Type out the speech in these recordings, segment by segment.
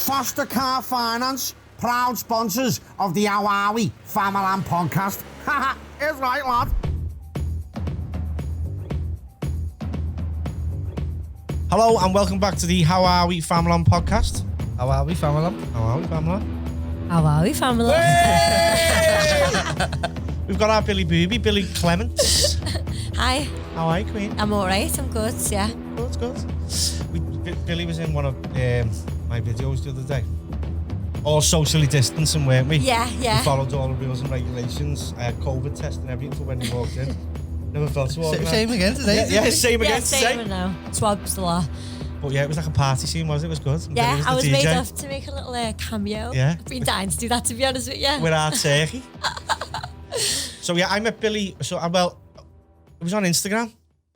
Foster Car Finance, proud sponsors of the Hawaii Famalam podcast. Haha, it's right, lad. Hello and welcome back to the How Are We Famalam podcast. How are we, Famalam? How are we, Famalam? How are we, family? We've got our Billie Booby, Billie Clements. Hi, How are you, Queen? I'm alright, I'm good, yeah. Good. Billie was in one of my videos the other day. All socially distancing, weren't we? Yeah. We followed all the rules and regulations. I had COVID test and everything for when we walked in. Never felt so organised. Same again today. Yeah, same again same today. now. Swabs the law. But yeah, it was like a party scene, was it? It was good. Yeah, I was DJ. made up to make a little cameo. Yeah. I've been dying to do that, to be honest with you. With our turkey. So yeah, I met Billie. So it was on Instagram.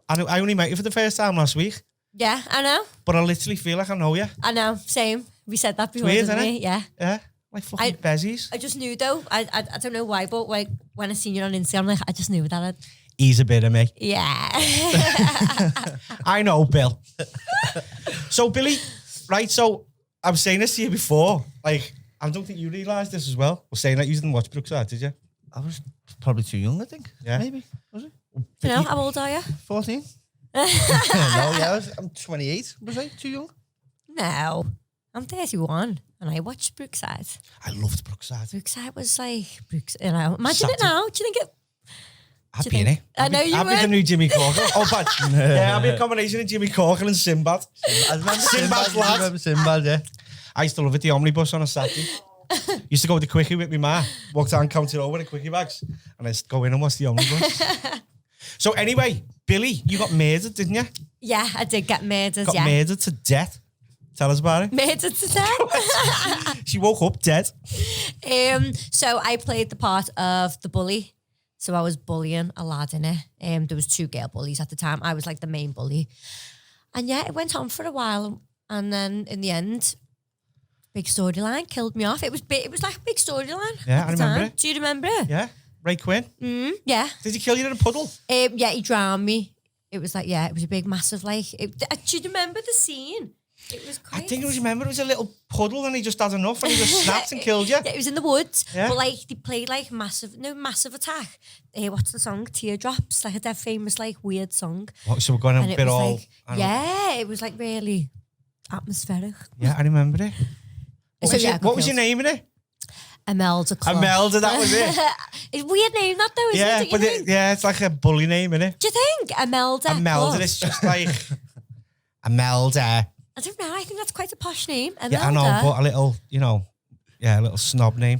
I only met you for the first time last week. Yeah, I know. But I literally feel like I know you. I know, same. We said that before, weird, didn't isn't we? it? Yeah. Yeah, like fucking bezies. I just knew though. I don't know why, but like when I seen you on Instagram, like I just knew that. He's a bit of me. Yeah. I know, Bill. So Billie, right? So I was saying this to you before. Like, I don't think you realised this as well. I was saying that you didn't watch Brookside, did you? I was probably too young, I think. Yeah. Maybe. Was it? You know, how old are you? 14? No, yeah, I'm 28. Was I too young? No. I'm 31 and I watched Brookside. I loved Brookside. Brookside was like, you know, imagine Saturday. it now. Do you think it? I'd Do be you in think- it. I know you I'd be the would. new Jimmy Corkin. Oh, but yeah, I'd be a combination of Jimmy Corkin and Sinbad. I remember Sinbad's lad. I remember Sinbad, yeah. I used to love it, the omnibus on a Saturday. Used to go with the quickie with my ma, walk down County Road with the quickie bags, and I'd go in and watch the omnibus. So anyway, Billie, you got murdered, didn't you? Yeah, I did get murdered, Got yeah. murdered to death. Tell us about it. Murdered to death. She woke up dead. So I played the part of the bully. So I was bullying a lad in it. There was 2 girl bullies at the time. I was like the main bully. And yeah, it went on for a while. And then in the end, big storyline killed me off. It was like a big storyline. Yeah, at I the remember time. it. Do you remember it? Yeah, Ray Quinn. Yeah. Did he kill you in a puddle? Yeah, he drowned me. It was like, yeah, it was a big, massive, like, do you remember the scene? It was I quite... think it was a little puddle and he just had enough and he just snapped and killed you. Yeah, it was in the woods. Yeah. But like they played like massive attack. What's the song? Teardrops, like a dead famous like weird song. What, so we're going And a it bit was all... like, yeah, it was like really atmospheric. Yeah, I remember it. What was your name in it? Imelda Club. Imelda, that was it. It's a weird name that though, isn't Yeah, it? but it's like a bully name, isn't it? Do you think? Imelda Imelda, Club. it's just like... Imelda. I don't know, I think that's quite a posh name. Imelda. Yeah, I know, but a little, a little snob name.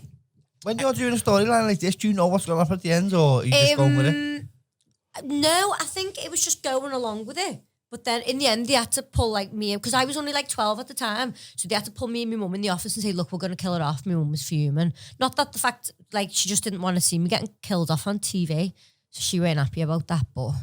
When you're doing a storyline like this, do you know what's going to happen at the end, or are you just going with it? No, I think it was just going along with it. But then in the end, they had to pull like me, because I was only like 12 at the time. So they had to pull me and my mum in the office and say, look, we're going to kill her off. My mum was fuming. Not that the fact, like, she just didn't want to see me getting killed off on TV. So she weren't happy about that, but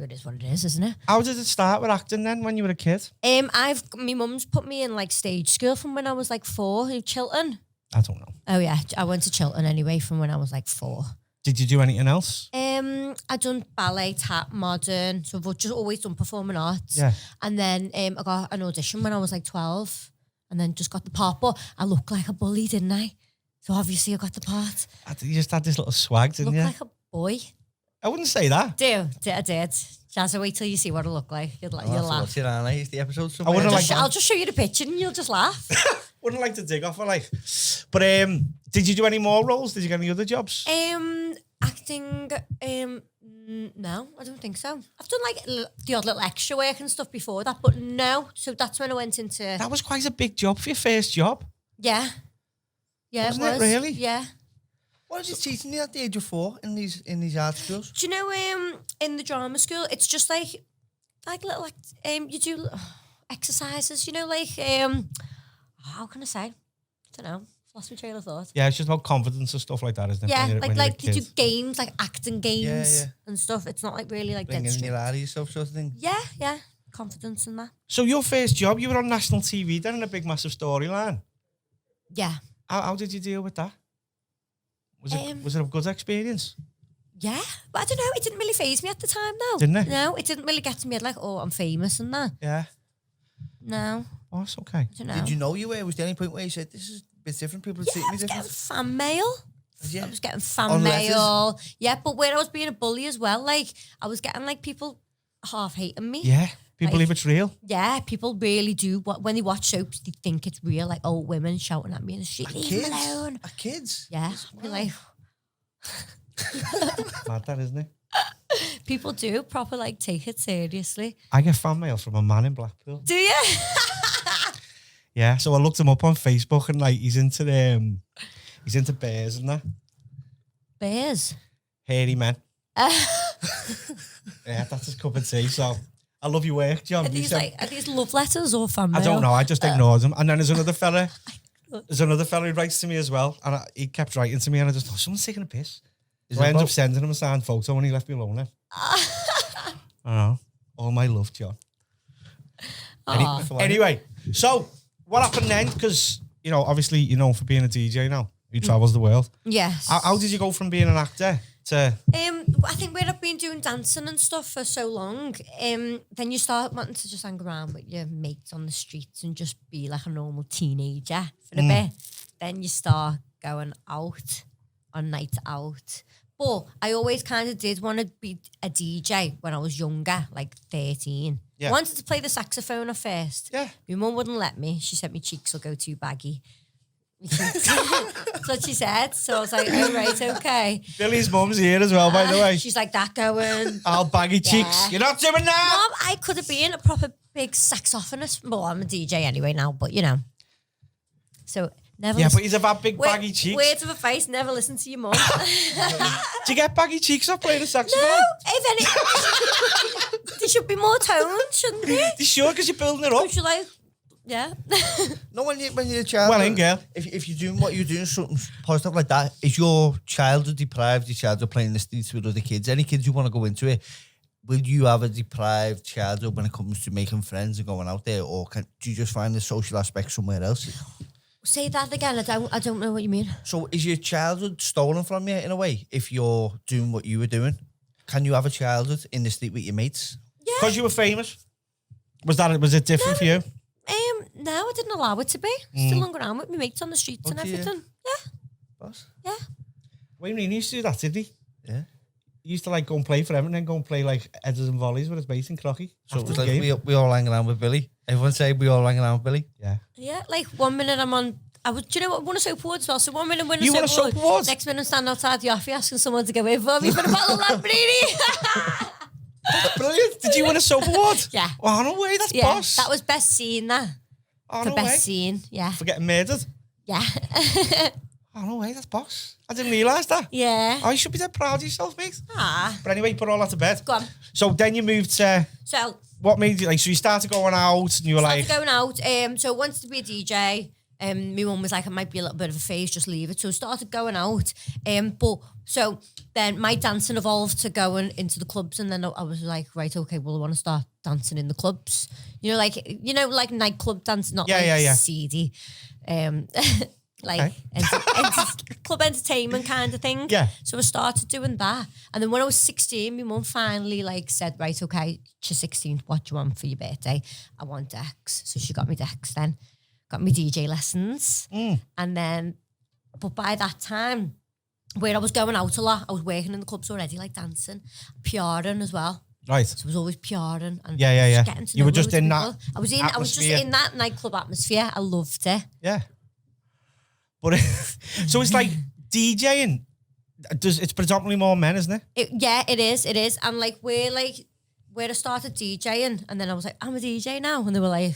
it is what it is, isn't it? How did it start with acting then when you were a kid? My mum's put me in like stage school from when I was like 4 in Chiltern. I don't know. Oh yeah, I went to Chiltern anyway from when I was like 4. Did you do anything else? I done ballet, tap, modern, so I've just always done performing arts. Yeah. And then I got an audition when I was like 12 and then just got the part, but I looked like a bully, didn't I? So obviously I got the part. You just had this little swag, didn't you? Looked like a boy. I wouldn't say that. I did. Jazza, wait till you see what I look like. You'll laugh. What's it on? Is the episode somewhere? wouldn't like I'll just show you the picture and you'll just laugh. Wouldn't like to dig off her like. But did you do any more roles? Did you get any other jobs? Acting, no, I don't think so. I've done like the odd little extra work and stuff before that, but no. So that's when I went into... That was quite a big job for your first job. Yeah. Yeah, Wasn't it it was. really? Yeah. What is it teaching you at the age of 4 in these art schools? Do you know, in the drama school, it's just like little, you do exercises, how can I say? I don't know. Lost my trail of thought. Yeah, it's just about confidence and stuff like that, isn't it? Yeah, when you're a you do kid? games, like acting games Yeah. and stuff. It's not like really like Bringing dead in strict. your lad yourself sort of thing? Yeah. Confidence in that. So your first job, you were on national TV then in a big massive storyline. Yeah. How did you deal with that? Was it a good experience? Yeah, but I don't know. It didn't really faze me at the time, though. Didn't it? No, it didn't really get to me like, oh, I'm famous and that. Yeah. No. Oh, it's okay. I don't know. Did you know you were? Was there any point where you said, this is a bit different, people treat I me was getting different? fan mail. Yeah. I was getting fan On letters? mail. Yeah, but where I was being a bully as well, like I was getting like people half hating me. Yeah, people Like- believe it's real. Yeah, people really do. When they watch soaps, they think it's real. Like old women shouting at me in the street, leave Kids? me alone. Are kids? Yeah, you're like Mad that, isn't it? people do proper like take it seriously. I get fan mail from a man in Blackpool. Do you? Yeah, so I looked him up on Facebook and like he's into bears and that. Bears. Hairy men. Yeah, that's his cup of tea. So I love your work, John. Are these love letters or fan mail? I don't know. I just ignored him. And then there's another fella. There's another fella who writes to me as well, and he kept writing to me, and I just thought someone's taking a piss. So I ended up sending him a signed photo, and he left me alone. Then. I know. All my love, John. Anyway, so what happened then? Because obviously, you're known for being a DJ now. Who travels the world. Yes. How did you go from being an actor to? I think where I've been doing dancing and stuff for so long, then you start wanting to just hang around with your mates on the streets and just be like a normal teenager for a bit. Then you start going out on nights out. But I always kind of did want to be a DJ when I was younger, like 13. Yeah. I wanted to play the saxophone at first. Yeah. My mum wouldn't let me. She said my cheeks will go too baggy. That's what she said. So I was like, oh, right, okay. Billie's mum's here as well, by the way. She's like, that going. All baggy cheeks. You're not doing that. Mom, I could have been a proper big saxophonist. Well, I'm a DJ anyway now, but So never Yeah, listen. but he's about big baggy cheeks. Words of advice, never listen to your mum. Do you get baggy cheeks up playing the saxophone? No, if any... There should be more tone, shouldn't there? You sure? Because you're building it up. Should I... Yeah. No, when you're a child. Well, in girl. If you're doing what you're doing, something positive like that, is your childhood deprived? Your childhood playing in the streets with other kids? Any kids who want to go into it, will you have a deprived childhood when it comes to making friends and going out there, or do you just find the social aspect somewhere else? Say that again. I don't know what you mean. So is your childhood stolen from you in a way? If you're doing what you were doing, can you have a childhood in the street with your mates? Yeah. Because you were famous? Was it different for you? No, I didn't allow it to be. Still hung around with my mates on the streets and Okay, yeah. everything. Yeah. Boss? Yeah. Wayne Rooney used to do that, didn't he? Yeah. He used to like go and play for them and then go and play like headers and volleys with his mate in Crocky. So it was like we all hang around with Billie. Everyone say we all hang around with Billie. Yeah. Yeah, like 1 minute I'm on... do you know what? I won a soap award as well. So 1 minute win a You soap won a soap award? Next minute I'm standing outside the office asking someone to go in for me for the bottle of Lamborghini. Brilliant. Did you win a soap award? Yeah. Oh, no way. That's Yeah, boss. that was best scene, that. Oh, For no best way. scene, yeah. For getting murdered. Yeah. Oh, no way. That's boss. I didn't realise that. Yeah. Oh, you should be dead proud of yourself, mate. Ah. But anyway, put all that to bed. Go on. So then you moved to... So... What made you... So you started going out and you were started like... going out. So I wanted to be a DJ. My mum was like, it might be a little bit of a phase, just leave it. So I started going out. So then my dancing evolved to going into the clubs, and then I was like, right, okay, well, I want to start dancing in the clubs. Like nightclub dance, not Yeah. seedy. Like club entertainment kind of thing. Yeah. So I started doing that. And then when I was 16, my mum finally said, right, okay, you're 16, what do you want for your birthday? I want decks. So she got me decks then. Got me DJ lessons. And then, but by that time, where I was going out a lot, I was working in the clubs already, like dancing, PRing as well. Right. So I was always PRing and Yeah. just getting to You know were just loads of in people. that I was just atmosphere. in that nightclub atmosphere. I loved it. Yeah. But so it's like DJing. It's predominantly more men, isn't it? It is. And where I started DJing, and then I was like, I'm a DJ now, and they were like,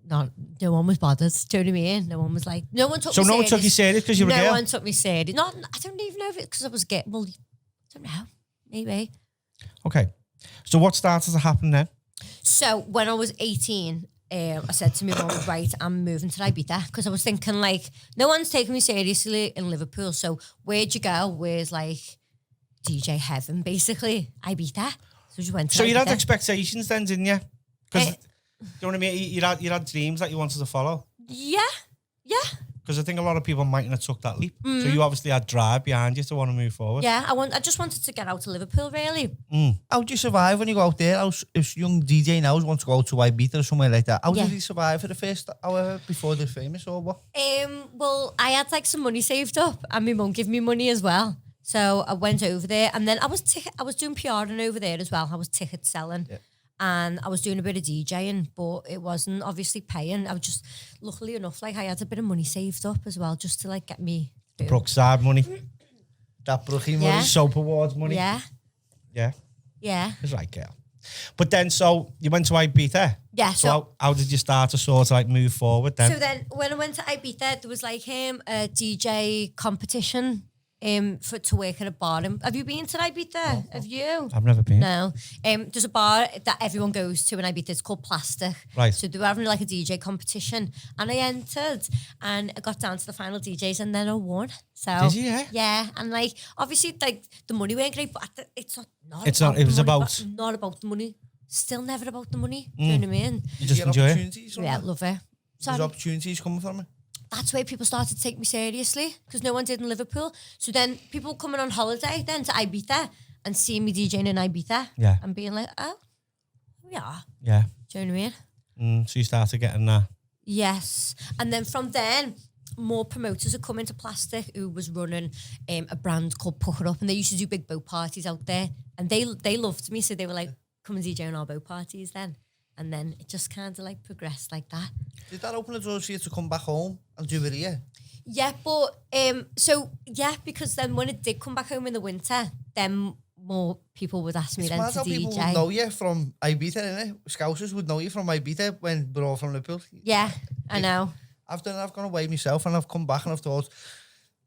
no one was bothered. Do you know what I mean? No one was like, no one took me serious. So no one took you serious because you were a girl? No one took me serious. I don't even know if it's because I was gay. Well, I don't know. Maybe. Okay. So what started to happen then? So when I was 18, I said to my mum, right, I'm moving to Ibiza, because I was thinking no one's taking me seriously in Liverpool. So where'd you go? Where's DJ heaven, basically? Ibiza. So you went to So you Ibiza. had expectations then, didn't you? Because, do you know what I mean? You had dreams that you wanted to follow. Yeah. Because I think a lot of people mightn't have took that leap. So you obviously had drive behind you to want to move forward. Yeah, I just wanted to get out to Liverpool, really. How do you survive when you go out there? If young DJ now wants to go to Ibiza or somewhere like that, how Yeah. did he survive for the first hour before they're famous or what? Well, I had like some money saved up, and my mum gave me money as well. So I went over there, and then I was doing PRing over there as well. I was ticket selling. Yeah. And I was doing a bit of DJing, but it wasn't obviously paying. I was just, luckily enough, like I had a bit of money saved up as well, just to like get me through. Brookside money. That Brookie Yeah. money. Soap awards money. Yeah, Yeah. yeah, It's right, girl. But then, so you went to Ibiza. yeah. So how did you start to sort of like move forward then? So then when I went to Ibiza, there was like a DJ competition to work at a bar. Have you been to Ibiza? Have you? I've never been. No. There's a bar that everyone goes to in Ibiza. It's called Plastic. Right. So they were having like a DJ competition, and I entered, and I got down to the final DJs, and then I won. So Did you, yeah? Yeah, and like obviously like the money weren't great, but it's not. It's not- it was the money, about- but not about the money. Still never about the money. Do you know what I mean? You just Get enjoy it. opportunities from Yeah, that? love it. There's Sorry. opportunities coming from it. That's where people started to take me seriously, because no one did in Liverpool. So then people coming on holiday then to Ibiza and seeing me DJing in Ibiza, Yeah. and being like, oh, yeah. Yeah. Do you know what I mean? So you started getting that. Yes. And then from then, more promoters are coming to Plastic, who was running a brand called Pucker Up, and they used to do big boat parties out there. And they loved me, so they were like, come and DJ on our boat parties then. And then it just kind of like progressed like that. Did that open the doors for you to come back home and do it here? Yeah, but because then when it did come back home in the winter, then more people would ask me It's then mad to how people would DJ. know you from Ibiza, innit? Scousers would know you from Ibiza when we're all from Liverpool. Yeah, I know. I've gone away myself and I've come back and I've thought,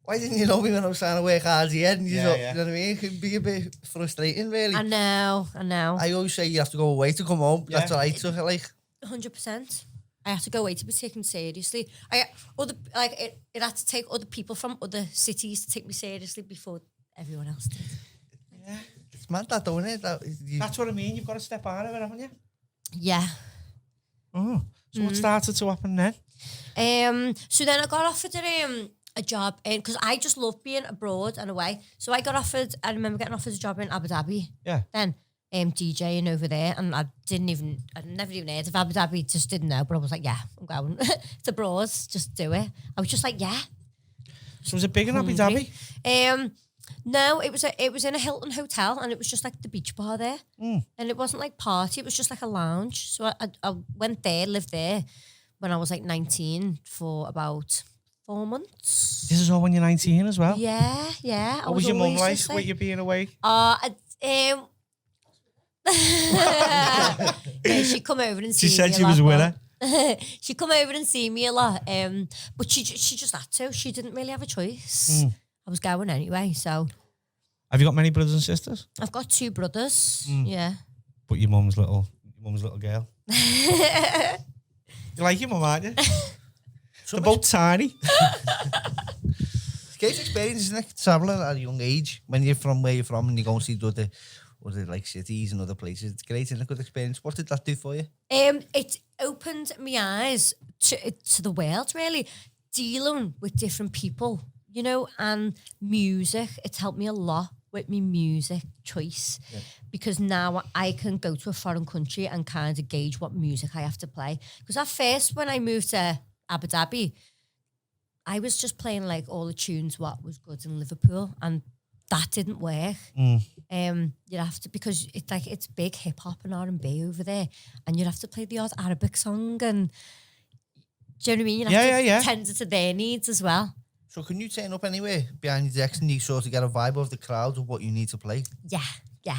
why didn't you know me when I was trying to work hard here? And you know what I mean? It can be a bit frustrating, really. I know. I always say you have to go away to come home. Yeah. That's what I took it like. 100%. I had to go away to be taken seriously. It had to take other people from other cities to take me seriously before everyone else did. It's mad that, don't it? That's what I mean. You've got to step out of it, haven't you? Yeah. Oh. So what started to happen then? So then I got offered a job because I just love being abroad and away. So I remember getting offered a job in Abu Dhabi. Yeah. Then DJing over there, and I'd never even heard of Abu Dhabi, just didn't know. But I was like, yeah, I'm going. It's abroad, just do it. I was just like, yeah. So was it big in Abu Dhabi? No, it was in a Hilton hotel, and it was just like the beach bar there, and it wasn't like party. It was just like a lounge. So I went there, lived there when I was like 19 for about 4 months. This is all when you're 19 as well? Yeah. What was your mum like with you being away? Yeah, she'd come over and see She me said a she lot, was a but- winner. She'd come over and see me a lot, but she just had to. She didn't really have a choice. I was going anyway, so Have you got many brothers and sisters? I've got 2 brothers. Yeah. But your mum's little girl. You like your mum, aren't you? They're both tiny. It's a great experience, isn't it? Traveling at a young age when you're from where you're from and you go and see other like cities and other places. It's great, isn't it? A good experience. What did that do for you? It opened my eyes to the world, really, dealing with different people, you know, and music. It's helped me a lot with my music choice because now I can go to a foreign country and kind of gauge what music I have to play. Because at first, when I moved to Abu Dhabi, I was just playing like all the tunes what was good in Liverpool, and that didn't work. You'd have to, because it's big hip hop and R&B over there, and you'd have to play the odd Arabic song, and do you know what I mean? You'd have to tend to their needs as well. So can you turn up anywhere behind your decks and you sort of get a vibe of the crowd of what you need to play? Yeah.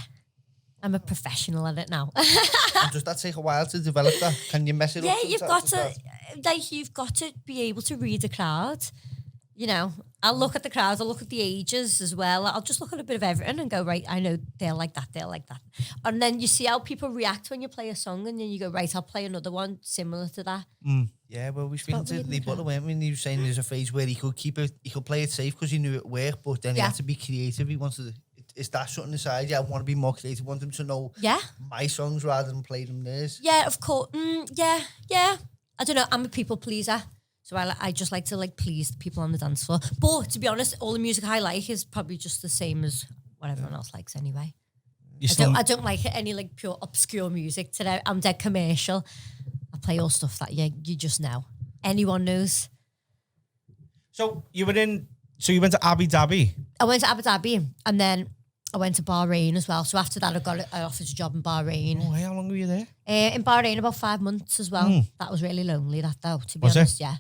I'm a professional at it now. And does that take a while to develop that? Can you mess it up? Yeah, you've got sometimes? you've got to be able to read the crowd. You know, I'll look at the crowd, I'll look at the ages as well. I'll just look at a bit of everything and go, right, I know they're like that. And then you see how people react when you play a song, and then you go, right, I'll play another one similar to that. Yeah, well, we speaking to reading Lee the Butler, weren't we? And he was saying there's a phase where he could play it safe because he knew it worked, but then he had to be creative. He wanted is that something aside? Yeah, I want to be more creative. I want them to know my songs rather than play them theirs. Yeah, of course. Yeah. I don't know. I'm a people pleaser. So I just like to like please the people on the dance floor. But to be honest, all the music I like is probably just the same as what everyone else likes anyway. I don't like any like pure obscure music today. I'm dead commercial. I play all stuff that you just know. Anyone knows. So you went to Abu Dhabi. I went to Abu Dhabi and then I went to Bahrain as well. So after that, I offered a job in Bahrain. Oh, how long were you there? In Bahrain, about 5 months as well. That was really lonely, that though, to be honest. Yeah.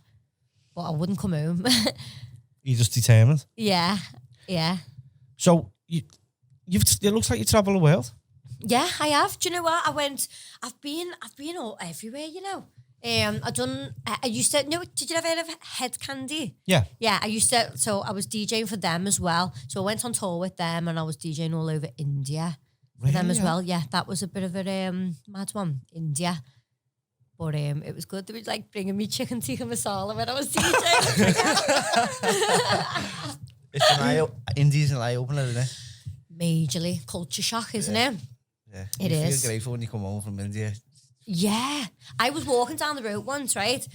But I wouldn't come home. You just determined? Yeah. So it looks like you travel the world. Yeah, I have. Do you know what? I've been all everywhere, you know. I used to, did you ever heard of Head Candy? Yeah. Yeah, so I was DJing for them as well. So I went on tour with them and I was DJing all over India for them as well. Yeah, that was a bit of a mad one, India. But it was good. They were like bringing me chicken tikka masala when I was DJing. India's an eye opener, isn't it? Majorly culture shock, isn't it? Yeah. It you is. feel grateful when you come home from India. Yeah. I was walking down the road once, right?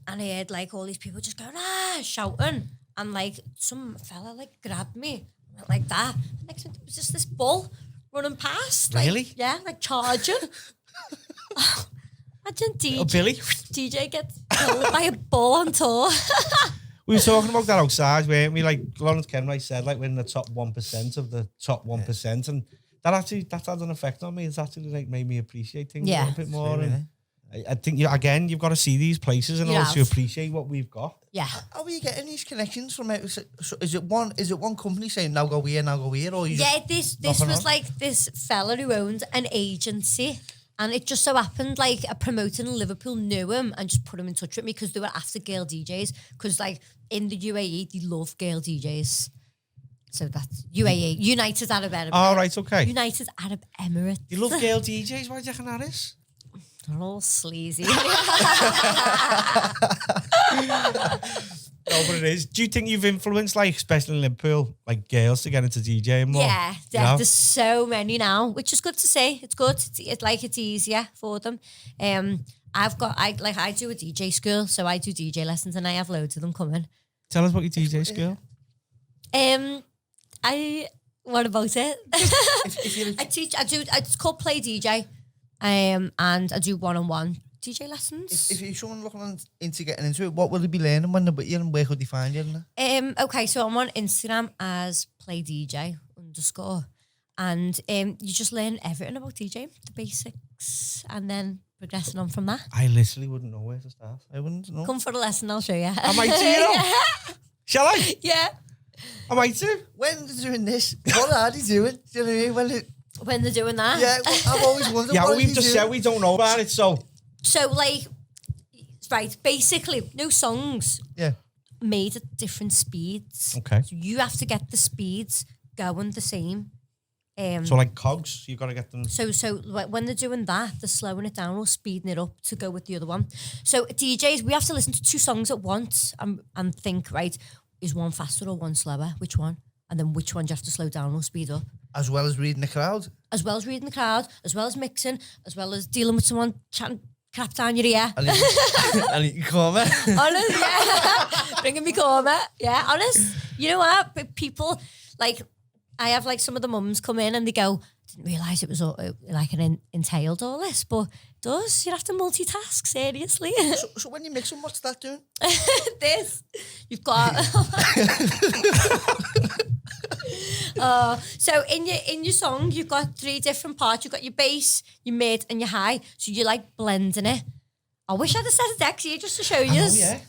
And I heard like all these people just going, shouting. And like some fella like grabbed me like that. Next thing, it was just this bull running past. Like, really? Yeah, like charging. Imagine Billie. DJ gets killed by a bull on tour. We were talking about that outside, weren't we? Like Lawrence Kenwright said, like we're in the top 1% of the top 1%. And that's had an effect on me. It's actually like made me appreciate things a little bit more. Really, and I think you've got to see these places in order to appreciate what we've got. Yeah. How are you getting these connections from it? Is it one company saying now go here, or you this was like this fella who owned an agency. And it just so happened, like, a promoter in Liverpool knew him and just put him in touch with me because they were after girl DJs. Because, like, in the UAE, they love girl DJs. So that's UAE, United Arab Emirates. Oh, right, okay. United Arab Emirates. You love girl DJs? Why do you reckon that is? They're all sleazy. No, but it is. Do you think you've influenced, like, especially in Liverpool, like girls to get into DJing more? Yeah, there's so many now, which is good to see. It's good. It's easier for them. I do a DJ school, so I do DJ lessons, and I have loads of them coming. Tell us about your DJ school. What about it? I teach. It's called Play DJ, and I do one-on-one DJ lessons. If you're someone looking into getting into it, what will they be learning when they're with you and where could they find you? Okay, so I'm on Instagram as playdj_, and you just learn everything about DJing, the basics, and then progressing on from that. I literally wouldn't know where to start. I wouldn't know. Come for a lesson, I'll show you. I might do, you know. Shall I? Yeah. I might do. When they're doing this, what are they doing? Do you know what I mean? When they're doing that? Yeah, I've always wondered. Yeah, what we've just said we don't know about it, so... So, like, right, basically, no songs made at different speeds. Okay. So you have to get the speeds going the same. So, like cogs, you've got to get them... So when they're doing that, they're slowing it down or speeding it up to go with the other one. So DJs, we have to listen to 2 songs at once and think, right, is one faster or one slower? Which one? And then which one do you have to slow down or speed up? As well as reading the crowd? As well as reading the crowd, as well as mixing, as well as dealing with someone chatting crap down your ear. And you come in. Honest, yeah. Bringing me karma. Yeah, honest. You know what? But people, like, I have, like, some of the mums come in and they go, didn't realise it was all, like, entailed all this, but it does. You have to multitask, seriously. So when you mix them, what's that doing? This. You've got... So in your song, you've got 3 different parts. You've got your bass, your mid, and your high. So you're like blending it. I wish I'd have set a deck here just to show you. Oh, yeah.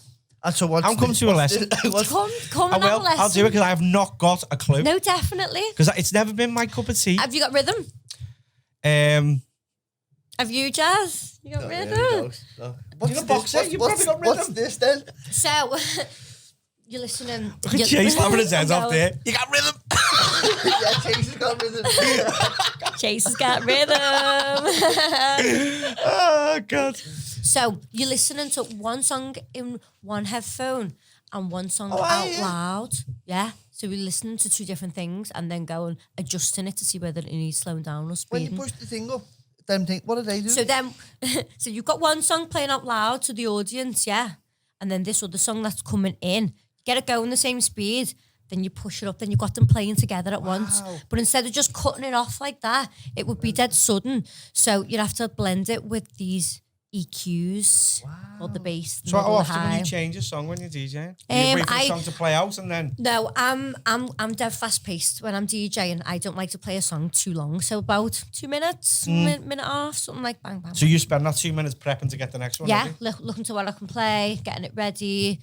And so I'll come to a lesson. Come I and have a will. lesson. I'll do it because I have not got a clue. No, definitely. Because it's never been my cup of tea. Have you got rhythm? Have you, Jazz? You got rhythm? What's You're a boxer. You've probably got rhythm. What's this then? So, you're listening. Look at Chase slapping his head off there. You got rhythm. Yeah, Chase has got rhythm. Chase has got rhythm. Oh, God. So, you're listening to one song in one headphone and one song out loud. Yeah. So, we're listening to 2 different things and then going adjusting it to see whether it needs slowing down or When speeding. you push the thing up, them think, what do they do? So, then, so you've got one song playing out loud to the audience, yeah? and then this other song that's coming in, get it going the same speed, then you push it up, then you got them playing together at once. But instead of just cutting it off like that, it would be dead sudden. So you'd have to blend it with these EQs or the bass. So how middle, often high. will you change a song when you're DJing? Do you wait for the song to play out and then? No, I'm dead fast paced when I'm DJing. I don't like to play a song too long, so about 2 minutes, minute and a half, something like bang bang. So you spend that 2 minutes prepping to get the next one? yeah, ready? looking to what I can play, getting it ready,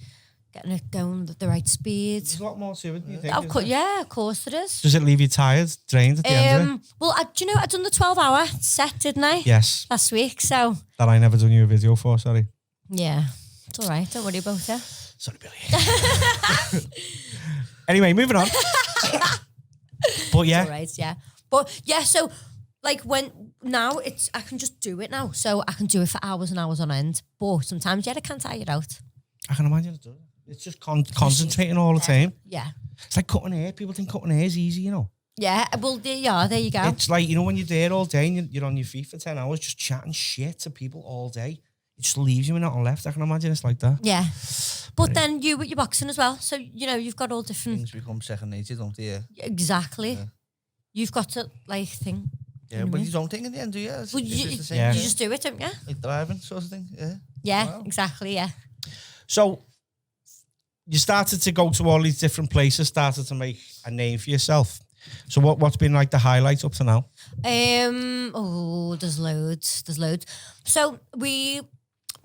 getting it going at the right speed. There's a lot more to it, do you think? Of course, yeah, of course there is. Does it leave you tired, drained at the end of it? Well, do you know, I done the 12-hour set, didn't I? Yes. Last week, so That I never done you a video for, sorry. yeah, it's all right. Don't worry about it. Sorry, Billie. Anyway, moving on. But yeah. All right, yeah. But yeah, so like now I can just do it now. So I can do it for hours and hours on end. But sometimes, yeah, I can tire it out. I can imagine it does. It's just concentrating all the time. Yeah. It's like cutting hair. People think cutting hair is easy, you know. Yeah, well, there you go. It's like, you know, when you're there all day and you're on your feet for 10 hours just chatting shit to people all day, it just leaves you with nothing left. I can imagine it's like that. Yeah. But then you with your boxing as well. So, you know, you've got all different... Things become second nature, don't they? Yeah. Exactly. Yeah. You've got to, like, think... Yeah, but you don't think in the end, do you? Well, you just the same. Yeah. you just do it, don't you? Like driving sort of thing, yeah. Yeah, Wow. exactly, yeah. So you started to go to all these different places, started to make a name for yourself. So what's been like the highlights up to now? There's loads. So we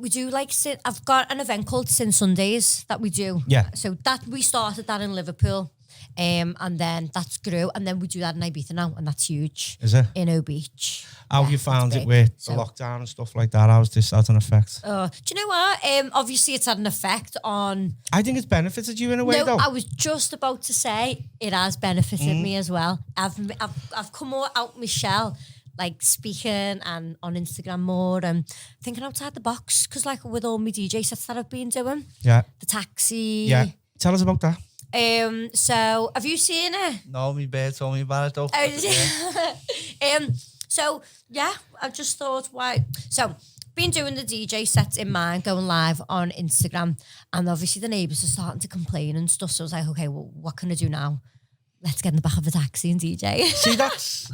do like I've got an event called Sin Sundays that we do. Yeah. So that we started that in Liverpool, and then that's grew, and then we do that in Ibiza now, and that's huge. Is it? In O Beach. How Yeah, have you found it's it big. with So- the lockdown and stuff like that? How's this had an effect? Do you know what? Obviously, it's had an effect on. I think it's benefited you in a way, No, though. I was just about to say it has benefited me as well. I've come out my shell, like speaking and on Instagram more and thinking outside the box. Because like with all my DJ sets that I've been doing, Yeah. the taxi. Yeah. Tell us about that. So have you seen it? No, my bear told me about it though. So yeah, I just thought why. So been doing the DJ sets in mine, going live on Instagram, and obviously the neighbours are starting to complain and stuff. So I was like, okay, well, what can I do now? Let's get in the back of a taxi and DJ. See, that's...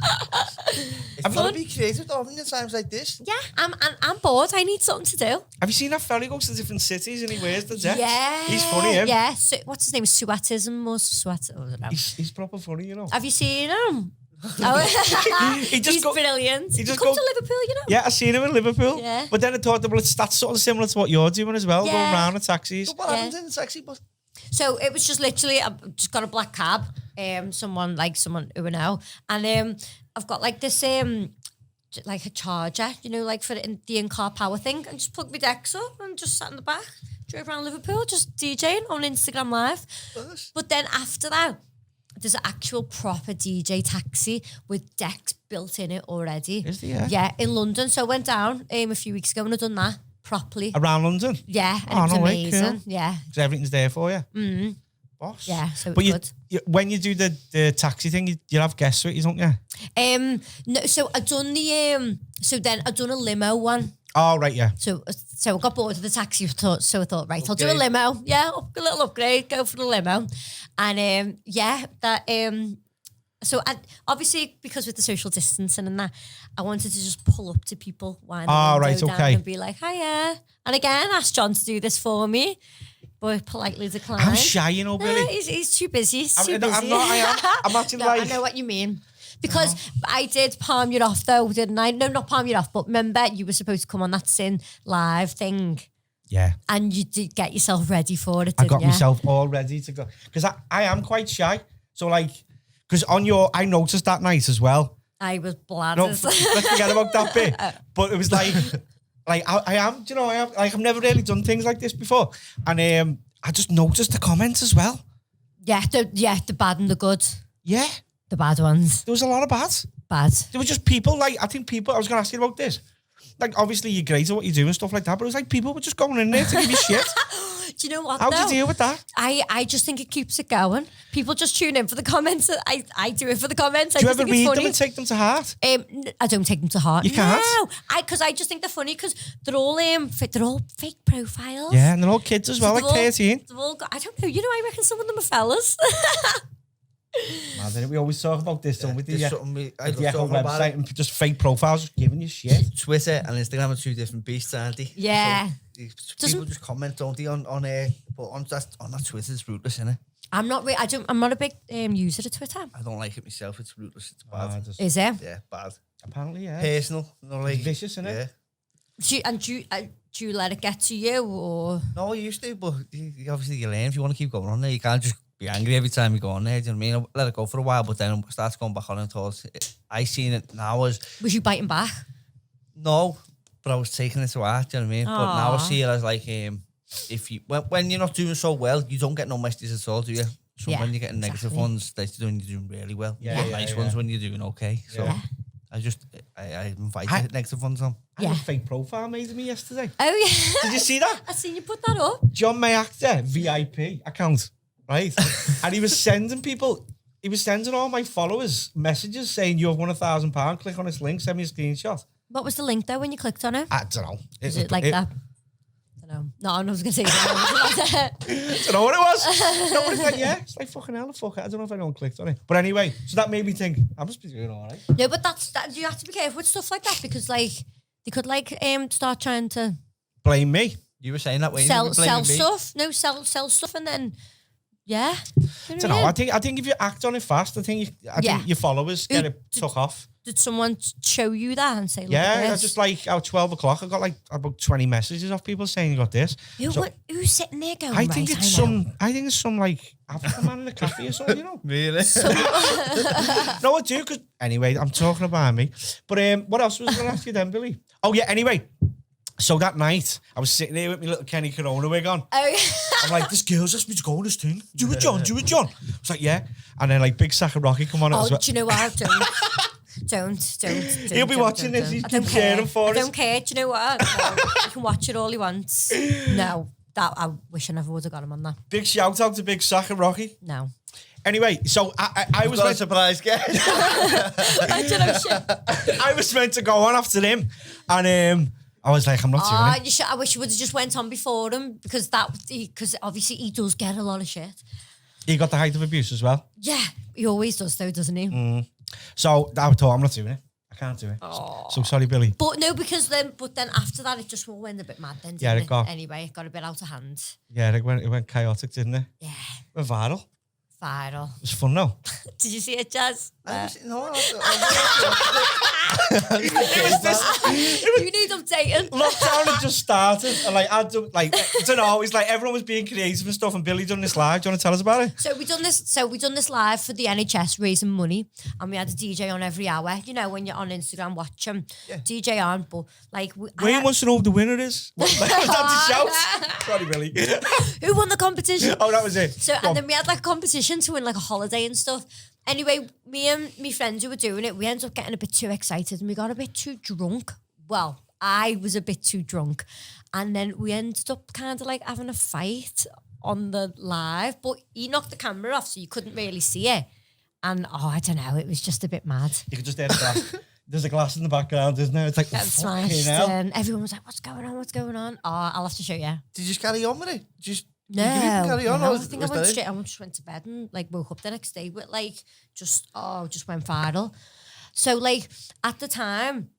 It's got to be creative though, in times like this. Yeah, I'm bored. I need something to do. Have you seen that fella goes to different cities and he wears the deck? Yeah, He's funny, him. Yeah, so, what's his name? Suatism or Suat? I don't know. He's proper funny, you know. Have you seen him? Oh. He just He's go- brilliant. he just come go- to Liverpool, you know. Yeah, I seen him in Liverpool. Yeah. But then I thought, well, that's sort of similar to what you're doing as well, Yeah. going around in taxis. So what Yeah. happens in the taxi bus? So it was just literally, I've just got a black cab, someone who I know, and I've got like this, like a charger, you know, like for the in-car power thing, and just plugged my decks up and just sat in the back, drove around Liverpool, just DJing on Instagram Live. But then after that, there's an actual proper DJ taxi with decks built in it already. Is there? Yeah, in London. So I went down a few weeks ago and I've done that properly. Around London? Yeah, and Oh, it was no way, amazing. cool. Yeah. Because everything's there for you. Mm-hmm. Boss. Yeah, so But it's good. when you do the taxi thing, you have guests with you, don't you? No, so I done the I done a limo one. Oh, right, yeah. So I got bored of the taxi, so I thought, right, I'll do a Upgrade. limo. Yeah, a little upgrade, go for the limo. And so obviously because with the social distancing and that, I wanted to just pull up to people while the window down okay. and be like, hiya. And again, asked John to do this for me, but politely declined. I'm shy, you know, Billie. He's too busy. He's too I'm busy. not, I am. I'm actually No, like... I know what you mean. Because I did palm you off though, didn't I? No, not palm you off, but remember you were supposed to come on that Sin Live thing Yeah. and you did get yourself ready for it, I didn't got you? myself all ready to go. Because I am quite shy. So, like... Because I noticed that night as well. I was No, bladdered. let's forget about that bit. But it was like I am, you know, I am, like, I've never really done things like this before. And I just noticed the comments as well. yeah, the bad and the good. Yeah. The bad ones. There was a lot of bad. Bad. There were just people, like, I think people, I was going to ask you about this. Like, obviously you're great at what you do and stuff like that, but it was like people were just going in there to give you shit. Do you know what? How do you though? deal with that? I just think it keeps it going. People just tune in for the comments. I do it for the comments. Do you ever read them and take them to heart? I don't take them to heart. You can't? No, because I just think they're funny because they're all fake profiles. Yeah, and they're all kids as well, So like 13. They've all got, I don't know. You know, I reckon some of them are fellas. Man, we always talk about this, don't we? There's something I The love Echo talking about website it. and just fake profiles just giving you shit. Twitter and Instagram are two different beasts, aren't they? Yeah. So, people just comment, don't they, on but on that Twitter, it's ruthless, isn't it? I'm not. I'm not a big user of Twitter. I don't like it myself. It's ruthless. It's bad. Is it? Yeah, bad. Apparently, yeah. Personal, like Vicious, isn't it? Yeah. Do you let it get to you or? No, I used to, but obviously you learn. If you want to keep going on there, you can't just be angry every time you go on there. Do you know what I mean? Let it go for a while, but then it starts going back on and towards. I seen it now as Was you biting back? no, but I was taking it to heart. Do you know what I mean? But now I see it as like if you when you're not doing so well, you don't get no messages at all, do you? So Yeah, when you're getting negative exactly. ones, you're doing really well. Yeah, You get yeah, nice yeah. ones when you're doing okay. So Yeah. I invite negative ones on. I had a Yeah. fake profile made of me yesterday. Oh yeah. Did you see that? I seen you put that up. John May Actor VIP account, right? And he was sending all my followers messages saying you have won £1,000. Click on this link, send me a screenshot. What was the link though when you clicked on it? I don't know. Is it like that? I don't know. No, I was going to say that. I don't know what it was. No, but it's like, yeah, it's like fucking hell, fuck it. I don't know if anyone clicked on it. But anyway, so that made me think, I must be doing all right. No, but you have to be careful with stuff like that because like they could like start trying to Blame me. You were saying that way. sell stuff. No, sell stuff and then yeah. I don't know. I think if you act on it fast, I think your followers get it took off. Did someone show you that and say, look Yeah, at I this? just like at 12 o'clock, I got like about 20 messages of people saying you got this. Who's sitting there going, I think right, it's some like African man in a cafe or something, you know. Really? No, I do, because anyway, I'm talking about me. But what else was I going to ask you then, Billy? Oh yeah, anyway. So that night, I was sitting there with my little Kenny Corona wig on. Oh, I'm like, this girl's asked me to go on this thing. Do it, John. I was like, yeah. And then like Big Sack of Rocky come on. oh, as well. do you know what? Don't. He'll be watching this. He's been caring for us. I don't care. Do you know what? No, he can watch it all he wants. No, I wish I never would have got him on that. Big shout out to Big Sack of Rocky. No. Anyway, so I was Got a surprise guest. I don't know shit. I was meant to go on after him, and I was like, I'm not doing it. I wish you would have just went on before him because obviously he does get a lot of shit. He got the height of abuse as well. Yeah, he always does though, doesn't he? So I thought, I'm not doing it. I can't do it. So sorry, Billy. But no, because then after that, it just went a bit mad then, didn't Yeah, it got- Anyway, it got a bit out of hand. Yeah, it went chaotic, didn't it? Yeah, It went viral. viral. It was fun though. Did you see it, Jazz? No, You need updating. Lockdown had just started, and I don't know. It's like everyone was being creative and stuff, and Billy done this live. Do you want to tell us about it? So we done this live for the NHS raising money, and we had a DJ on every hour. You know when you're on Instagram watching DJ on, but like Wayne wants to know who the winner is. Was that the shout? Sorry, Billy. who won the competition? Oh, that was it. So Go and on. then we had like a competition to win like a holiday and stuff. Anyway, me and my friends who were doing it, we ended up getting a bit too excited and we got a bit too drunk. Well, I was a bit too drunk. And then we ended up kind of like having a fight on the live, but he knocked the camera off so you couldn't really see it. And I don't know, it was just a bit mad. You could just hear the glass. There's a glass in the background, isn't there? It's like, That's fucking smashed. hell. And everyone was like, what's going on? Oh, I'll have to show you. Did you just carry on with it? No, you didn't carry on. no, or I think I was went that it? straight. I just went to bed and like woke up the next day with like just went viral. So like at the time,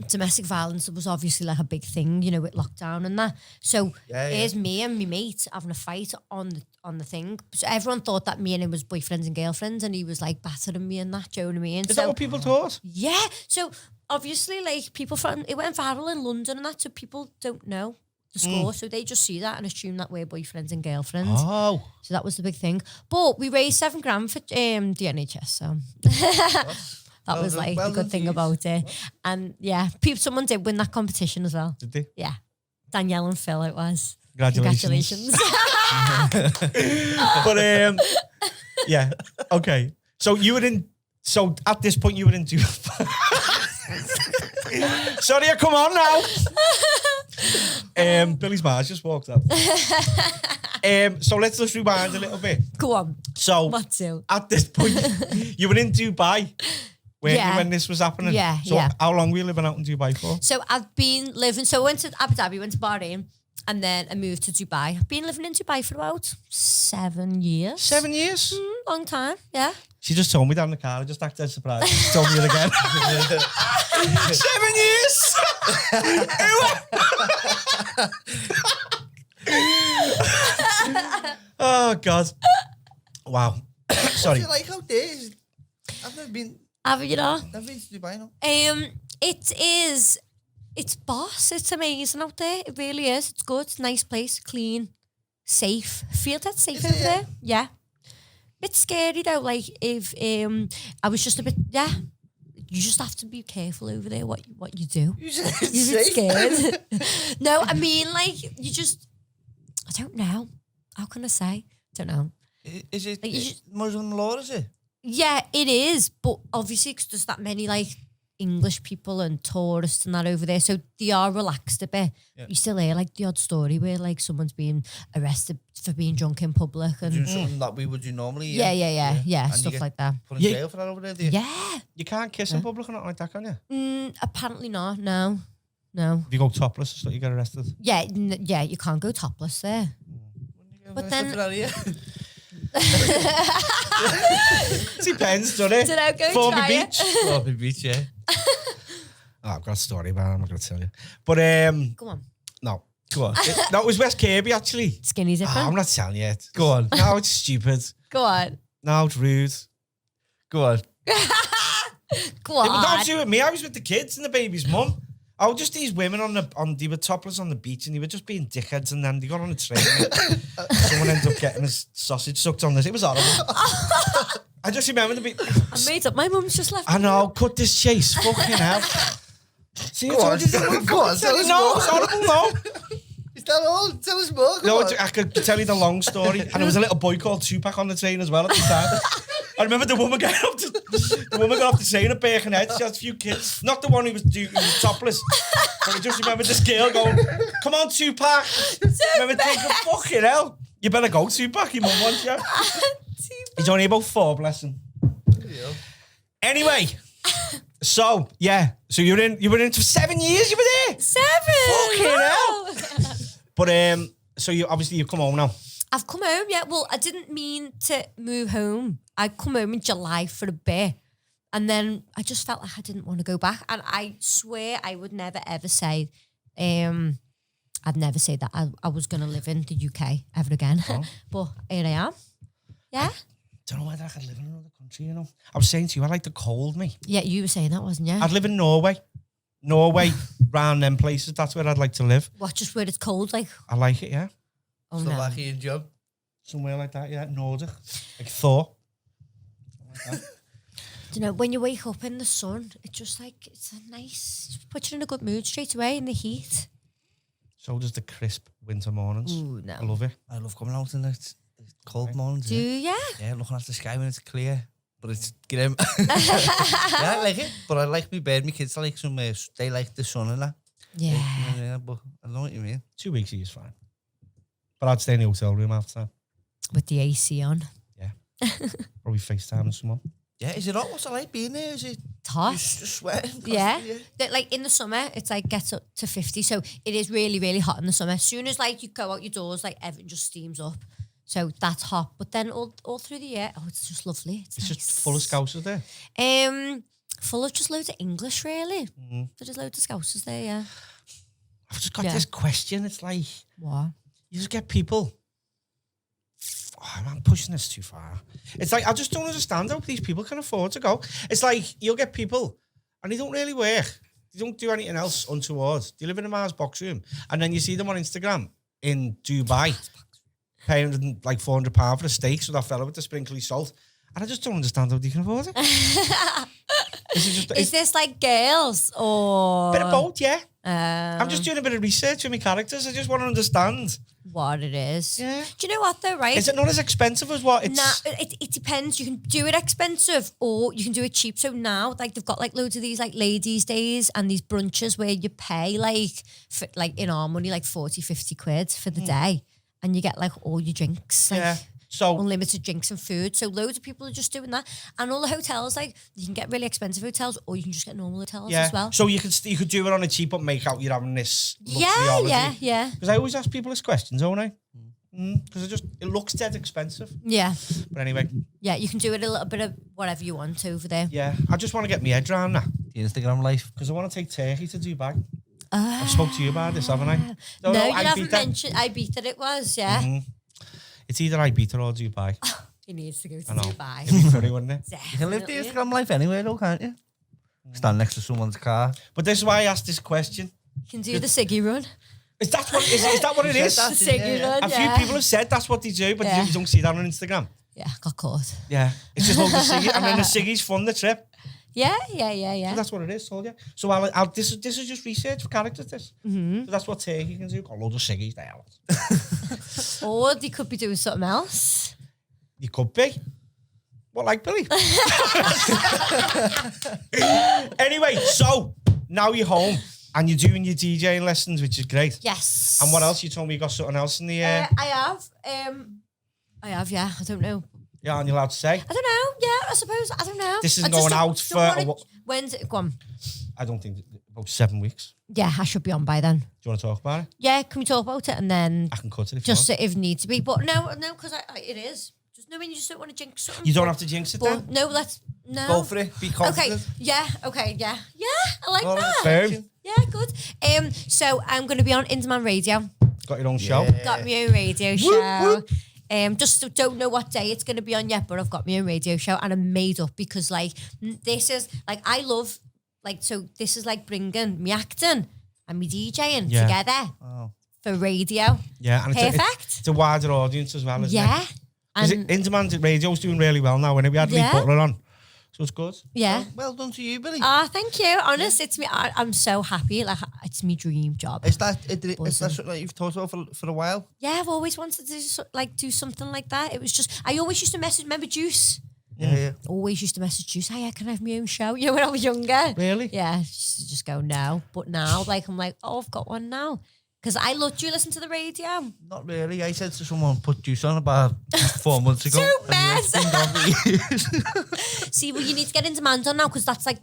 domestic violence was obviously like a big thing, you know, with lockdown and that. So here's me and my mate having a fight on the thing. So everyone thought that me and him was boyfriends and girlfriends, and he was like battering me and that. Do you know what I mean? Is that what people thought? Yeah. So obviously, like people from it went viral in London and that, so people don't know the score, so they just see that and assume that we're boyfriends and girlfriends. Oh. So that was the big thing. But we raised $7,000 for the NHS, so that was like the good thing about it. And yeah, someone did win that competition as well. Did they? Yeah, Danielle and Phil, it was. Congratulations. But yeah, okay. So you were in. So at this point, you were in. Sorry, come on now. Billie's Mars just walked up. So let's just rewind a little bit. Go on. So What to? at this point, you were in Dubai Yeah. when this was happening. Yeah, So yeah. how long were you living out in Dubai for? So I've been living. So I went to Abu Dhabi, went to Bahrain, and then I moved to Dubai. I've been living in Dubai for about 7 years. 7 years? Long time. Yeah. She just told me that in the car. I just acted surprised. She told me it again. 7 years! Oh, God. Wow. Sorry. You like out there? I've never been. Have you know? Never been to Dubai, no. It is. It's boss. It's amazing out there. It really is. It's good. It's a nice place. Clean. Safe. Feel that safe Is over it? there. Yeah. It's scary though. Like if I was just a bit. Yeah. You just have to be careful over there. What you do. You said You're a bit scared. No, I mean like you just. I don't know. How can I say? Don't know. Is it Like, you just- Muslim law, is it? Yeah, it is. But obviously, because there's that many like English people and tourists and that over there, so they are relaxed a bit. Yeah. You still hear like the odd story where like someone's being arrested for being drunk in public and Doing something that we would do normally. yeah, And you stuff get like that. put in Yeah. jail for that over there, do you? Yeah. You can't kiss in public or nothing like that, can you? Apparently not. No. If you go topless, so you get arrested. Yeah, you can't go topless there. But then- It depends, doesn't it? Did I go Formby try it? Beach. Floppy Beach, yeah. Oh, I've got a story about it. I'm not going to tell you. But, Go on. no. Go on. No, it was West Kirby, actually. Skinny zipping. Oh, I'm not telling you it. Go on. No, it's stupid. Go on. No, it's rude. Go on. Go It was on. not you with me. I was with the kids and the baby's mum. Oh, just these women they were topless on the beach and they were just being dickheads, and then they got on a train and someone ended up getting his sausage sucked on this. It was horrible. I just remember the be. I made up. My mum's just left. I know, cut this chase. Fucking hell. See, Go on, go on, tell us no, more. it's horrible, no. Is that all? Tell us more. Go No, on. I could tell you the long story. And there was a little boy called Tupac on the train as well at the time. I remember the woman got off the train at Birkenhead. She had a few kids. Not the one who was topless. But I just remember this girl going, "Come on, Tupac." I remember thinking, fucking hell. You better go, Tupac. Your mum wants you. He's only about 4, bless him. Anyway. So, yeah. So you were in for 7 years, you were there? 7. Fucking hell. Wow. But so you've come home now. I've come home, yeah. Well, I didn't mean to move home. I come home in July for a bit. And then I just felt like I didn't want to go back. And I swear I would never, ever say, I'd never say that I was going to live in the UK ever again. Oh. But here I am. Yeah. Don't know whether I could live in another country, you know. I was saying to you, I like the cold, me. Yeah, you were saying that, wasn't you? I'd live in Norway. Norway, round them places. That's where I'd like to live. What, just where it's cold, like? I like it, yeah. Oh, no. Slovakian job. Somewhere like that, yeah. Nordic. Like Thor. Do you know, when you wake up in the sun, it's just like, it's a nice, puts you in a good mood straight away in the heat. So does the crisp winter mornings. Ooh, no. I love it. I love coming out in the cold mornings. Do Yeah. you? Yeah, looking at the sky when it's clear. But it's grim. Yeah, I like it. But I like my bed. My kids like some, they like the sun and that. Yeah. Yeah, but I know what you mean. 2 weeks is fine. But I'd stay in the hotel room after that. With the AC on. Probably FaceTime with someone. Yeah, is it hot? What's it like being there? Is it It's hot. just sweating? Yeah. constantly, That, like in the summer, it's like gets up to 50. So it is really, really hot in the summer. As soon as like you go out your doors, like everything just steams up. So that's hot. But then all through the year, it's just lovely. It's It's nice. just full of scousers there. Full of just loads of English, really. Mm-hmm. There's loads of scousers there, yeah. I've just got Yeah. this question. It's like, What? you just get people. Oh, I'm pushing this too far. It's like, I just don't understand how these people can afford to go. It's like, you'll get people and they don't really work. They don't do anything else untoward. They live in a Mars box room. And then you see them on Instagram in Dubai paying like £400 for a steak with that fella with the sprinkly salt. And I just don't understand how they can afford it. Is this like girls or? Bit of both, yeah. I'm just doing a bit of research on my characters. I just want to understand what it is. Yeah. Do you know what though, right? Is it not as expensive as what it's? Nah, it depends. You can do it expensive or you can do it cheap. So now, like, they've got like loads of these like ladies' days and these brunches where you pay like, for, like in our money, like 40, 50 quid for the day. And you get like all your drinks. Like, Yeah. So unlimited drinks and food. So loads of people are just doing that. And all the hotels, like, you can get really expensive hotels or you can just get normal hotels yeah. as well. So you could do it on a cheap but make out you're having this luxury Yeah, holiday. yeah. Because I always ask people this questions, don't I? Because it looks dead expensive. Yeah. But anyway, Yeah, you can do it a little bit of whatever you want over there. yeah. I just want to get my head around that The Instagram life. because I want to take Turkey to Dubai. I've spoke to you about this, haven't I? No, you I haven't beat that. mentioned Ibiza it was, yeah. It's either Ibiza or Dubai. He needs to go to I know. Dubai. It'd be funny, wouldn't it? You can live the Definitely. Instagram life anywhere though, can't you? Stand next to someone's car. But this is why I asked this question. You can do the Ziggy Run. Is that what it is? Said The that, Ziggy yeah. Run, A few yeah. people have said that's what they do, but Yeah. you don't see that on Instagram. Yeah, got caught. Yeah. It's just loads of Siggy. I mean, the Siggy's fun, the trip. Yeah. So that's what it is, told you. So this is just research for characters, this. So that's what Turkey can do. Got loads of Siggies there. Or they could be doing something else. You could be. What, like Billie? Anyway, so now you're home and you're doing your DJing lessons, which is great. Yes. And what else? You told me you got something else in the air. I have, yeah. I don't know. Yeah, aren't you allowed to say? I don't know. Yeah, I suppose. I don't know. This isn't I just going don't- out don't for wanna- a wha- When's it? Go on. I don't think, about 7 weeks. Yeah, I should be on by then. Do you want to talk about it? Yeah, can we talk about it and then I can cut it if just you want. if need to be? But no, because it is. Just no, when you just don't want to jinx something. You don't have to jinx it then. But no, no. Go for it. Be Okay. confident. Yeah. Okay. Yeah. Yeah. I like Well, that. Boom. Yeah. Good. So I'm going to be on Interman Radio. Got your own show. Got my own radio show. Just don't know what day it's going to be on yet, but I've got my own radio show and I'm made up because like this is like I love like so this is like bringing me acting and me DJing Yeah. together for radio. Yeah, and Perfect. it's a wider audience as well, isn't it? Yeah. Because And Interman's radio's doing really well now. When we had Lee Yeah. Butler on, so it's good. yeah. Well done to you, Billy. Thank you. Honest, it's me. I'm so happy. Like it's my dream job. Is that something that you've talked about for a while? Yeah, I've always wanted to do something like that. It was just I always used to message. Remember Juice? Yeah. Always used to message Juice. Hey, can I have my own show? You know, when I was younger. Really? Yeah, she used to just go no. But now, like I'm like, oh, I've got one now. Because I loved you listen to the radio. Not really. I said to someone, put juice on about 4 months ago. Too and mad. you didn't go for See, well, you need to get in demand on now because that's like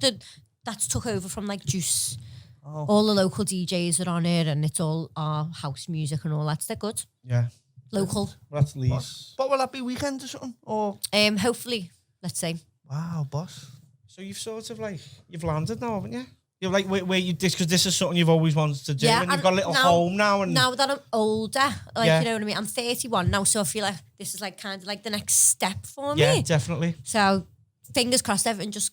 that's took over from like Juice. All the local DJs are on it and it's all our house music and all that. They're good. Yeah. Local. Well, that's Lee's. What will that be, weekend or something? Or Hopefully, let's say. wow, boss. So you've sort of like you've landed now, haven't you? You're like where you because this is something you've always wanted to do, Yeah, and you've and got a little now- home now. And Now that I'm older, like Yeah. you know what I mean, I'm 31 now, so I feel like this is like kind of like the next step for yeah, me. definitely. So fingers crossed, everything just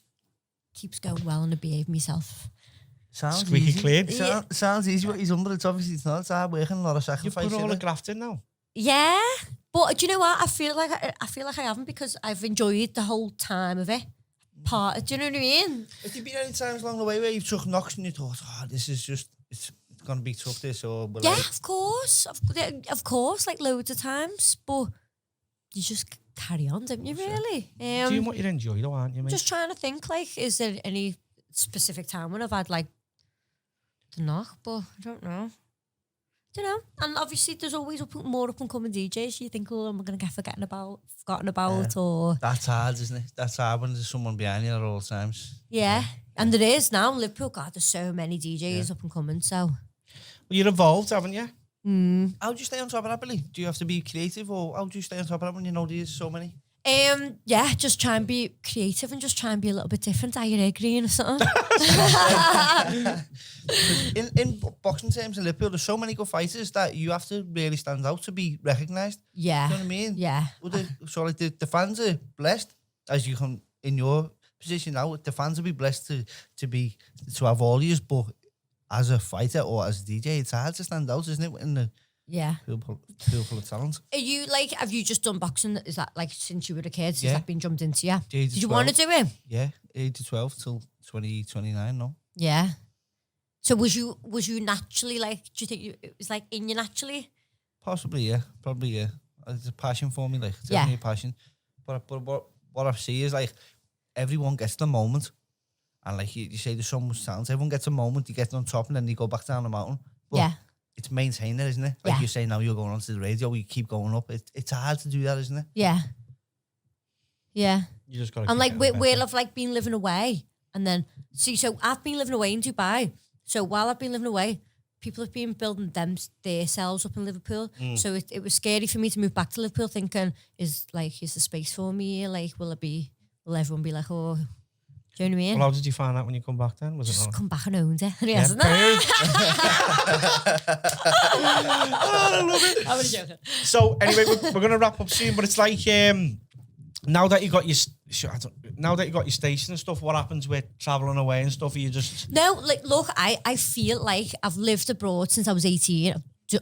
keeps going well and I behave myself. Sounds Squeaky easy. clean. Sounds easy what he's under. It's obviously it's not. It's hard working, a lot of You sacrifice. put all the innit? graft in now. Yeah, but do you know what? I feel like I haven't because I've enjoyed the whole time of it. Do you know what I mean? Has there been any times along the way where you've took knocks and you thought, oh, this is just, it's going to be tough, this, or will Yeah, I? of course, like loads of times. But you just carry on, don't you? Really? Doing what you enjoy, though, aren't you, mate? Just trying to think, like, is there any specific time when I've had like the knock? But I don't know. And obviously, there's always more up and coming DJs. You think, oh, am I going to get forgotten about, or That's hard, isn't it? That's hard when there's someone behind you at all times. yeah. And there is now in Liverpool. God, there's so many DJs up and coming. So Well, you're evolved, haven't you? How do you stay on top of that, Billy? Do you have to be creative, or how do you stay on top of that when you know there's so many? yeah, just try and be creative and just try and be a little bit different. Iron green or something. In boxing terms in Liverpool, there's so many good fighters that you have to really stand out to be recognised. Yeah. You know what I mean? Yeah. Well, the fans are blessed, as you can, in your position now, the fans will be blessed to have all yous, but as a fighter or as a DJ, it's hard to stand out, isn't it? In the Yeah. pool full of talent. Are you like, have you just done boxing? Is that like since you were a kid? Has Yeah. that been jumped into you? The age of Did you want to 12. do it? Yeah, age of 12 till 2029, no? Yeah. So was you naturally like, do you think it was like in you naturally? Possibly, yeah. Probably, yeah. It's a passion for me, like, it's Yeah. definitely a passion. But what I see is, like, everyone gets the moment. And, like, you say there's so much talent. Everyone gets a moment, you get on top, and then you go back down the mountain. But Yeah. it's maintaining it, isn't it? Like Yeah. you say now, you're going onto the radio, you keep going up. It's hard to do that, isn't it? Yeah. Yeah. You just got to. And like we'll have like been living away, and then so I've been living away in Dubai. So while I've been living away, people have been building their selves up in Liverpool. So it was scary for me to move back to Liverpool, thinking is the space for me here? Like, will everyone be like, oh, do you know what I mean? Well, how did you find out when you come back then? Was Just it come back and owned it. And he Yeah, hasn't. brilliant. I love it. I'm only joking. So anyway, we're going to wrap up soon, but it's like now that you got your station and stuff, what happens with traveling away and stuff? Are you just No, like, look, I feel like I've lived abroad since I was 18.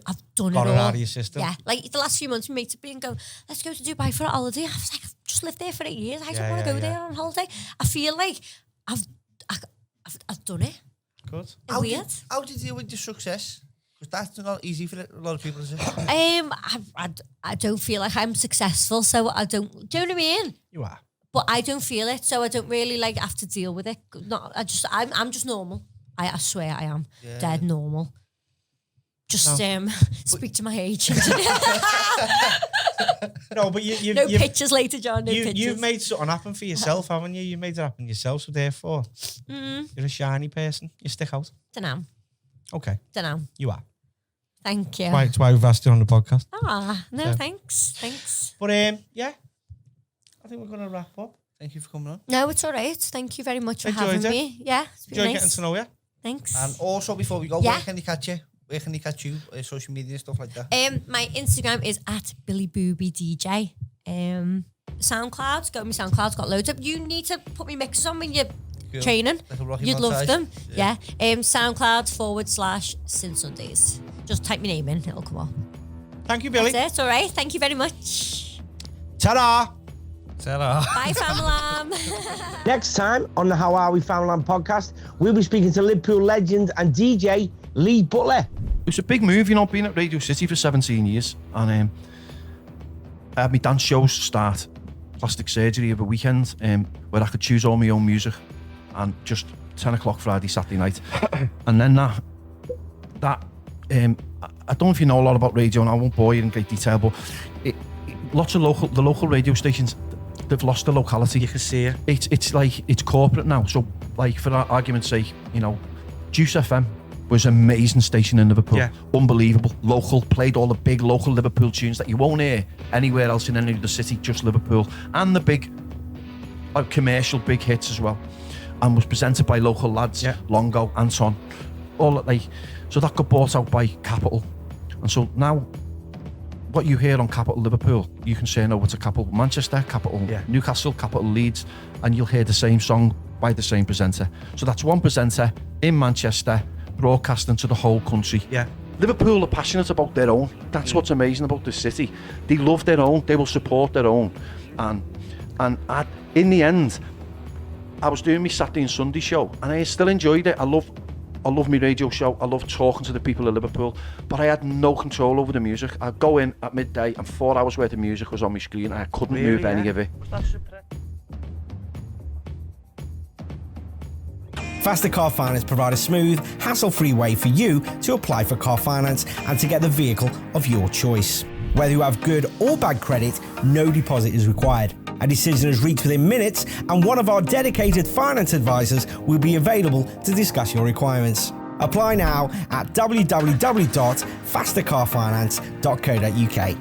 I've done got it it all. out of your system? Yeah, like the last few months, my mates have been going, let's go to Dubai for a holiday. I was like, I've just lived there for 8 years. I don't want to go there on holiday. I feel like I've done it. good? It's How weird. How do you deal with your success? Because that's not easy for a lot of people, is it? I don't feel like I'm successful, so I don't. Do you know what I mean? You are. But I don't feel it, so I don't really like have to deal with it. I'm just normal. I swear I am dead normal. Just speak to my agent. No, but you No pictures later, John. No pictures. You've made something happen for yourself, haven't you? You made it happen yourself, so therefore, you're a shiny person. You stick out. Dunno. Okay, you are. Thank you. That's why we've asked you on the podcast. No, thanks. But yeah, I think we're going to wrap up. Thank you for coming on. No, it's all right. Thank you very much for Enjoyed having it. me. Yeah, it's been Enjoy nice. getting to know you. Thanks. And also, before we go, Yeah. where can they catch you? Where can they catch you? Social media and stuff like that. My Instagram is @BillieBoobyDJ. SoundCloud, go to my SoundCloud, got loads of. You need to put me mixes on when you're training. Like a Rocky You'd love montage. them. Yeah. SoundCloud/Sin Sundays. Just type my name in, it'll come up. Thank you, Billie. That's it. All right. Thank you very much. Ta-da! Ta-ra. Bye, Famalam. Next time on the How Are We Famalam podcast, we'll be speaking to Liverpool legend and DJ Lee Butler. It's a big move, being at Radio City for 17 years. And I had my dance shows start, plastic surgery over a weekend, where I could choose all my own music, and just 10 o'clock Friday, Saturday night. And then that I don't know if you know a lot about radio, and I won't bore you in great detail, but lots of the local radio stations, they've lost the locality. You can see it. It's corporate now. So, like, for argument's sake, Juice FM was an amazing station in Liverpool. Yeah. Unbelievable. Local, played all the big local Liverpool tunes that you won't hear anywhere else in any other city, just Liverpool. And the big commercial big hits as well. And was presented by local lads, Longo, Anton. So that got bought out by Capital. And so now, what you hear on Capital Liverpool, you can say no, it's a Capital Manchester, Capital Newcastle, Capital Leeds, and you'll hear the same song by the same presenter. So that's one presenter in Manchester broadcasting to the whole country. Yeah. Liverpool are passionate about their own. That's what's amazing about this city. They love their own. They will support their own. And in the end, I was doing my Saturday and Sunday show, and I still enjoyed it. I love my radio show. I love talking to the people of Liverpool, but I had no control over the music. I'd go in at midday and 4 hours worth of music was on my screen. I couldn't move any of it. Faster Car Finance provide a smooth, hassle-free way for you to apply for car finance and to get the vehicle of your choice. Whether you have good or bad credit, no deposit is required. A decision is reached within minutes, and one of our dedicated finance advisors will be available to discuss your requirements. Apply now at www.fastercarfinance.co.uk.